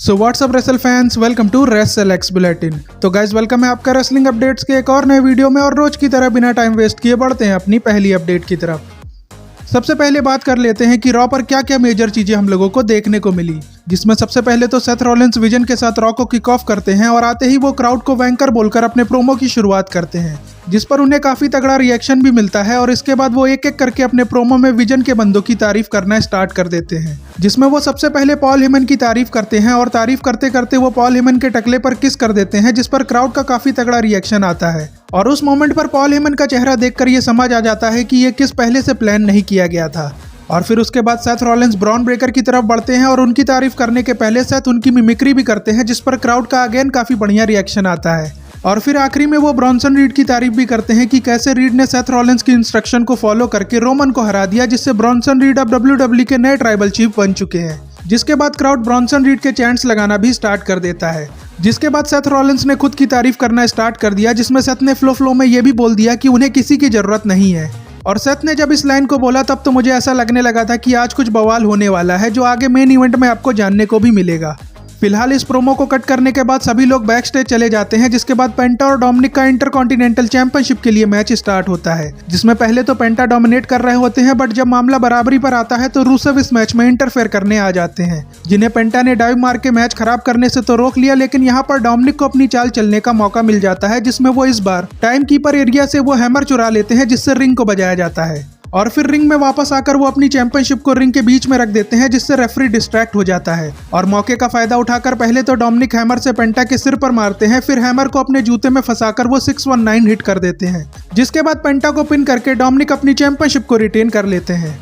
So what's up wrestle fans, welcome to WrestleX bulletin. तो guys welcome है आपका wrestling updates के एक और नए वीडियो में। और रोज की तरह बिना टाइम वेस्ट किए बढ़ते हैं अपनी पहली अपडेट की तरफ। सबसे पहले बात कर लेते हैं कि रॉ पर क्या क्या मेजर चीजें हम लोगों को देखने को मिली, जिसमें सबसे पहले तो सेथ रॉलिंस विजन के साथ रॉ को किक ऑफ करते हैं और आते ही वो क्राउड को वैंकर बोलकर अपने प्रोमो की शुरुआत करते हैं, जिस पर उन्हें काफी तगड़ा रिएक्शन भी मिलता है। और इसके बाद वो एक एक करके अपने प्रोमो में विजन के बंदों की तारीफ करना स्टार्ट कर देते हैं, जिसमें वो सबसे पहले पॉल हेमन की तारीफ करते हैं और तारीफ करते करते वो पॉल हेमन के टकले पर किस कर देते हैं, जिस पर क्राउड का काफी तगड़ा रिएक्शन आता है। और उस मोमेंट पर पॉल हेमन का चेहरा देखकर ये समझ आ जाता है कि ये किस पहले से प्लान नहीं किया गया था। और फिर उसके बाद सेथ रॉलिंस ब्रॉन ब्रेकर की तरफ बढ़ते हैं और उनकी तारीफ करने के पहले सेथ उनकी मिमिक्री भी करते हैं, जिस पर क्राउड का अगेन काफी बढ़िया रिएक्शन आता है। और फिर आखिरी में वो ब्रॉन्सन रीड की तारीफ भी करते हैं कि कैसे रीड ने सेथ रॉलिंस की इंस्ट्रक्शन को फॉलो करके रोमन को हरा दिया, जिससे ब्रॉन्सन रीड अब WWE के नए ट्राइबल चीफ बन चुके हैं। जिसके बाद क्राउड ब्रॉन्सन रीड के चैंट्स लगाना भी स्टार्ट कर देता है। जिसके बाद सेथ रॉलिंस ने खुद की तारीफ करना स्टार्ट कर दिया, जिसमें सेथ ने फ्लो में ये भी बोल दिया कि उन्हें किसी की जरूरत नहीं है। और सेथ ने जब इस लाइन को बोला तब तो मुझे ऐसा लगने लगा था कि आज कुछ बवाल होने वाला है, जो आगे मेन इवेंट में आपको जानने को भी मिलेगा। फिलहाल इस प्रोमो को कट करने के बाद सभी लोग बैक स्टेज चले जाते हैं, जिसके बाद पेंटा और डोमिनिक का इंटरकॉन्टिनेंटल चैंपियनशिप के लिए मैच स्टार्ट होता है, जिसमें पहले तो पेंटा डोमिनेट कर रहे होते हैं, बट जब मामला बराबरी पर आता है तो रूसेव इस मैच में इंटरफेयर करने आ जाते हैं, जिन्हें पेंटा ने डाइव मार के मैच खराब करने से तो रोक लिया, लेकिन यहाँ पर डोमिनिक को अपनी चाल चलने का मौका मिल जाता है, जिसमें वो इस बार टाइम कीपर एरिया से वो हैमर चुरा लेते हैं, जिससे रिंग को बजाया जाता है। और फिर रिंग में वापस आकर वो अपनी चैंपियनशिप को रिंग के बीच में रख देते हैं, जिससे रेफरी डिस्ट्रैक्ट हो जाता है। और मौके का फायदा उठाकर पहले तो डोमिनिक हैमर से पेंटा के सिर पर मारते हैं, फिर हैमर को अपने जूते में फंसाकर वो 619 हिट कर देते हैं, जिसके बाद पेंटा को पिन करके डोमिनिक अपनी चैंपियनशिप को रिटेन कर लेते हैं।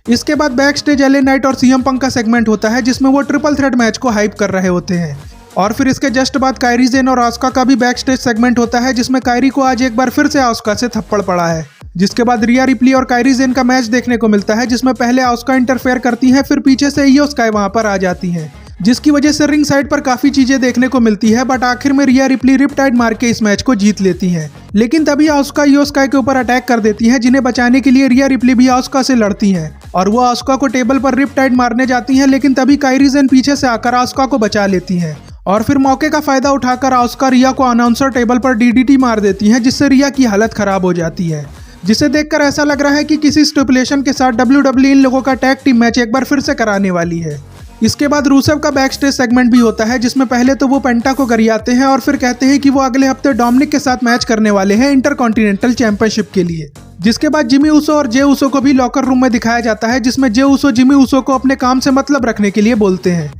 इसके बाद बैक स्टेज एले नाइट और सीएम पंक का सेगमेंट होता है, जिसमें वो ट्रिपल थ्रेट मैच को हाइप कर रहे होते हैं। और फिर इसके जस्ट बाद कायरी जेन और आस्का का भी बैक स्टेज सेगमेंट होता है, जिसमें कायरी को आज एक बार फिर से आस्का से थप्पड़ पड़ा है। जिसके बाद रिया रिप्ली और कायरी जेन का मैच देखने को मिलता है, जिसमें पहले आस्का इंटरफेयर करती हैं, फिर पीछे से इयो स्काई वहां पर आ जाती हैं, जिसकी वजह से रिंग साइड पर काफी चीजें देखने को मिलती है। बट आखिर में रिया रिप्ली रिपटाइड मार के इस मैच को जीत लेती हैं। लेकिन तभी आस्का इयो स्काई के ऊपर अटैक कर देती हैं, जिन्हें बचाने के लिए रिया रिप्ली भी आस्का से लड़ती हैं और वो आस्का को टेबल पर रिपटाइड मारने जाती हैं, लेकिन तभी कायरी जेन पीछे से आकर आस्का को बचा लेती हैं। और फिर मौके का फायदा उठाकर आस्का रिया को अनाउंसर टेबल पर डीडीटी मार देती हैं, जिससे रिया की हालत खराब हो जाती है, जिसे देखकर ऐसा लग रहा है कि किसी स्टिपुलेशन के साथ WWE इन लोगों का टैग टीम मैच एक बार फिर से कराने वाली है। इसके बाद रूसेव का बैक स्टेज सेगमेंट भी होता है, जिसमें पहले तो वो पेंटा को गरियाते हैं और फिर कहते हैं कि वो अगले हफ्ते डोमिनिक के साथ मैच करने वाले हैं इंटरकॉन्टिनेंटल चैंपियनशिप के लिए। जिसके बाद जिमी ऊसो और जे ऊसो को भी लॉकर रूम में दिखाया जाता है, जिसमें जे ऊसो जिमी ऊसो को अपने काम से मतलब रखने के लिए बोलते हैं।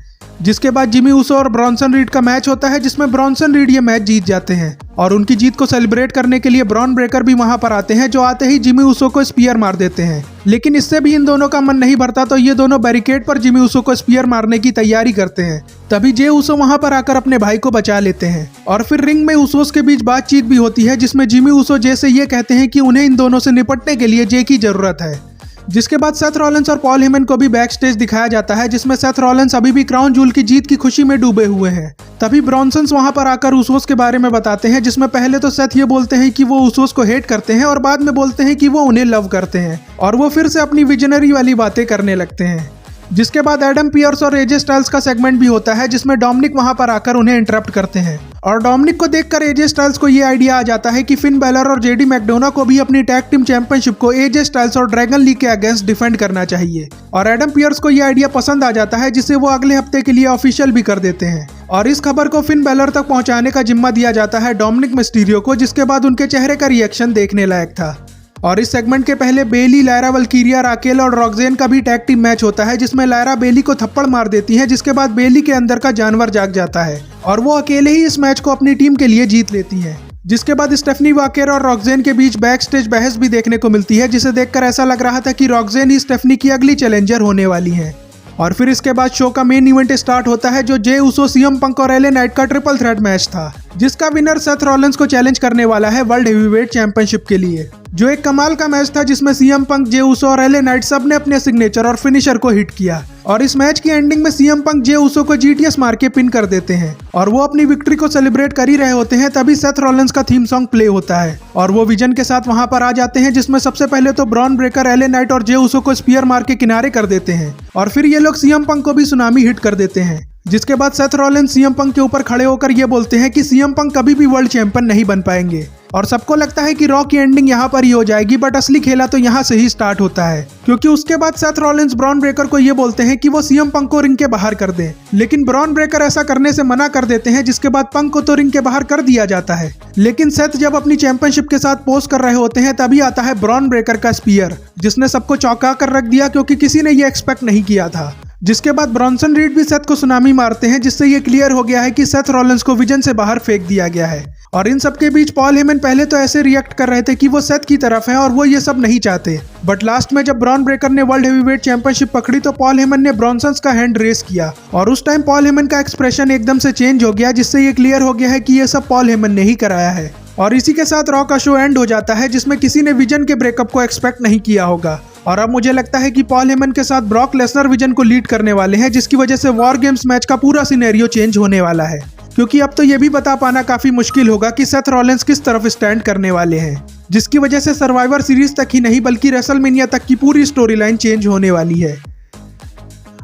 जिसके बाद जिमी ऊसो और ब्रॉन्सन रीड का मैच होता है, जिसमें ब्रॉन्सन रीड ये मैच जीत जाते हैं और उनकी जीत को सेलिब्रेट करने के लिए ब्रॉन ब्रेकर भी वहां पर आते हैं, जो आते ही जिमी ऊसो को स्पीयर मार देते हैं। लेकिन इससे भी इन दोनों का मन नहीं भरता, तो ये दोनों बैरिकेड पर जिमी ऊसो को स्पीयर मारने की तैयारी करते हैं। तभी जे ऊसो वहां पर आकर अपने भाई को बचा लेते हैं। और फिर रिंग में ऊसोस के बीच बातचीत भी होती है, जिसमें जिमी ऊसो जे से ये कहते हैं कि उन्हें इन दोनों से निपटने के लिए जे की जरूरत है। जिसके बाद सेथ रॉलिंस और पॉल हेमन को भी बैक स्टेज दिखाया जाता है, जिसमें सेथ रॉलिंस अभी भी क्राउन जूल की जीत की खुशी में डूबे हुए हैं। तभी ब्रॉन्सन्स वहां पर आकर ऊसोस के बारे में बताते हैं, जिसमें पहले तो सेथ ये बोलते हैं कि वो ऊसोस को हेट करते हैं और बाद में बोलते हैं कि वो उन्हें लव करते हैं, और वो फिर से अपनी विजनरी वाली बातें करने लगते हैं। जिसके बाद एडम पियर्स और एजे स्टाइल्स का सेगमेंट भी होता है, जिसमें डोमिनिक वहां पर आकर उन्हें इंटरप्ट करते हैं। और डोमिनिक को देखकर एजे स्टाइल्स को ये आइडिया आ जाता है कि फिन बैलर और जेडी मैकडोना को भी अपनी टैग टीम चैंपियनशिप को एजे स्टाइल्स और ड्रैगन लीग के अगेंस्ट डिफेंड करना चाहिए। और एडम पियर्स को ये आइडिया पसंद आ जाता है, जिसे वो अगले हफ्ते के लिए ऑफिशियल भी कर देते हैं। और इस खबर को फिन बैलर तक पहुंचाने का जिम्मा दिया जाता है डोमिनिक मिस्टीरियो को, जिसके बाद उनके चेहरे का रिएक्शन देखने लायक था। और इस सेगमेंट के पहले बेली, लायरा वल्कीरिया, राकेल और रॉक्सेन का भी टैग टीम मैच होता है, जिसमें लायरा बेली को थप्पड़ मार देती है, जिसके बाद बेली के अंदर का जानवर जाग जाता है और वो अकेले ही इस मैच को अपनी टीम के लिए जीत लेती है। जिसके बाद स्टेफनी वाकेर और रॉक्सेन के बीच बैक स्टेज बहस भी देखने को मिलती है, जिसे देखकर ऐसा लग रहा था कि रॉक्सेन ही स्टेफनी की अगली चैलेंजर होने वाली है। और फिर इसके बाद शो का मेन इवेंट स्टार्ट होता है, जो जे ऊसो, सीएम पंक और एले नाइट का ट्रिपल थ्रेट मैच था, जिसका विनर सेथ रॉलिंस को चैलेंज करने वाला है वर्ल्ड हेवीवेट चैंपियनशिप के लिए। जो एक कमाल का मैच था, जिसमें सीएम पंक, जे ऊसो और एले नाइट सब ने अपने सिग्नेचर और फिनिशर को हिट किया। और इस मैच की एंडिंग में सीएम पंक जे ऊसो को जीटीएस मार के पिन कर देते हैं और वो अपनी विक्ट्री को सेलिब्रेट कर ही रहे होते हैं, तभी सेथ रॉलिंस का थीम सॉन्ग प्ले होता है और वो विजन के साथ वहां पर आ जाते हैं, जिसमें सबसे पहले तो ब्रॉन ब्रेकर, एले नाइट और जे ऊसो को स्पीयर मार के किनारे कर देते हैं और फिर ये लोग सीएम पंक को भी सुनामी हिट कर देते हैं, जिसके बाद सेथ रॉलिंस सीएम पंक के ऊपर खड़े होकर ये बोलते हैं कि सीएम पंक कभी भी वर्ल्ड चैंपियन नहीं बन पाएंगे और सबको लगता है कि रॉ की एंडिंग यहाँ पर ही हो जाएगी, बट असली खेला तो यहाँ से ही स्टार्ट होता है, क्योंकि उसके बाद सेथ रॉलिंस ब्रॉन ब्रेकर को ये बोलते हैं कि वो सीएम पंक को रिंग के बाहर कर दें, लेकिन ब्रॉन ब्रेकर ऐसा करने से मना कर देते हैं, जिसके बाद पंक को तो रिंग के बाहर कर दिया जाता है। लेकिन सेथ जब अपनी चैंपियनशिप के साथ पोज कर रहे होते हैं तभी आता है ब्रॉन ब्रेकर का स्पीयर, जिसने सबको चौंका कर रख दिया, क्योंकि किसी ने ये एक्सपेक्ट नहीं किया था। जिसके बाद ब्रॉन्सन रीड भी सेथ को सुनामी मारते हैं, जिससे ये क्लियर हो गया है कि सेथ रॉलिंस को विजन से बाहर फेंक दिया गया है। और इन सब के बीच पॉल हेमन पहले तो ऐसे रिएक्ट कर रहे थे कि वो सेथ की तरफ है और वो ये सब नहीं चाहते, बट लास्ट में जब ब्रॉन ब्रेकर ने वर्ल्ड हेवीवेट चैंपियनशिप पकड़ी तो पॉल हेमन ने ब्रॉन्सन का हैंड रेस किया और उस टाइम पॉल हेमन का एक्सप्रेशन एकदम से चेंज हो गया, जिससे ये क्लियर हो गया है कि ये सब पॉल हेमन ने ही कराया है। और इसी के साथ रॉ का शो एंड हो जाता है, जिसमें किसी ने विजन के ब्रेकअप को एक्सपेक्ट नहीं किया होगा। और अब मुझे लगता है कि पॉल हेमन के साथ ब्रॉक लेसनर विजन को लीड करने वाले हैं, जिसकी वजह से वॉर गेम्स मैच का पूरा सिनेरियो चेंज होने वाला है, क्योंकि अब तो ये भी बता पाना काफी मुश्किल होगा कि सेथ रॉलिंस किस तरफ स्टैंड करने वाले हैं, जिसकी वजह से सर्वाइवर सीरीज तक ही नहीं बल्कि रेसलमेनिया तक की पूरी स्टोरी लाइन चेंज होने वाली है।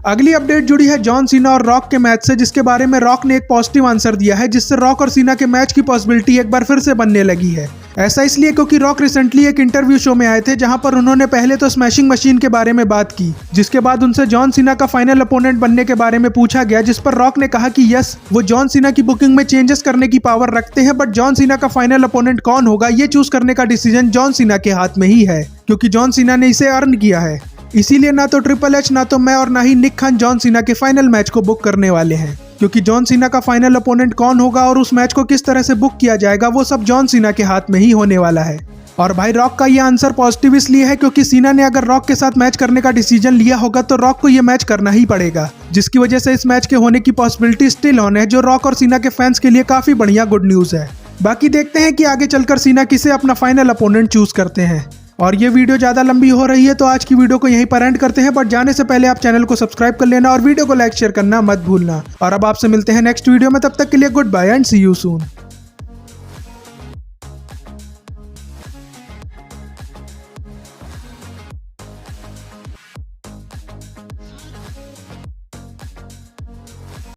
अगली अपडेट जुड़ी है जॉन सीना और रॉक के मैच से, जिसके बारे में रॉक ने एक पॉजिटिव आंसर दिया है, जिससे रॉक और सीना के मैच की पॉसिबिलिटी एक बार फिर से बनने लगी है। ऐसा इसलिए क्योंकि रॉक रिसेंटली एक इंटरव्यू शो में आए थे, जहां पर उन्होंने पहले तो स्मैशिंग मशीन के बारे में बात की, जिसके बाद उनसे जॉन सीना का फाइनल अपोनेंट बनने के बारे में पूछा गया, जिस पर रॉक ने कहा कि यस, वो जॉन सीना की बुकिंग में चेंजेस करने की पावर रखते हैं, बट जॉन सीना का फाइनल अपोनेंट कौन होगा ये चूज करने का डिसीजन जॉन सीना के हाथ में ही है, क्योंकि जॉन सीना ने इसे अर्न किया है। इसीलिए ना तो ट्रिपल एच, ना तो मैं और ना ही निक खान जॉन सीना के फाइनल मैच को बुक करने वाले हैं, क्योंकि जॉन सीना का फाइनल अपोनेंट कौन होगा और उस मैच को किस तरह से बुक किया जाएगा वो सब जॉन सीना के हाथ में ही होने वाला है। और भाई रॉक का ये आंसर पॉजिटिव इसलिए है क्योंकि सीना ने अगर रॉक के साथ मैच करने का डिसीजन लिया होगा तो रॉक को ये मैच करना ही पड़ेगा, जिसकी वजह से इस मैच के होने की पॉसिबिलिटी स्टिल ऑन है, जो रॉक और सीना के फैंस के लिए काफी बढ़िया गुड न्यूज है। बाकी देखते हैं कि आगे चलकर सीना किसे अपना फाइनल अपोनेंट चूज करते हैं। और ये वीडियो ज़्यादा लंबी हो रही है तो आज की वीडियो को यहीं पर एंड करते हैं, बट जाने से पहले आप चैनल को सब्सक्राइब कर लेना और वीडियो को लाइक शेयर करना मत भूलना। और अब आपसे मिलते हैं नेक्स्ट वीडियो में, तब तक के लिए goodbye and see you soon.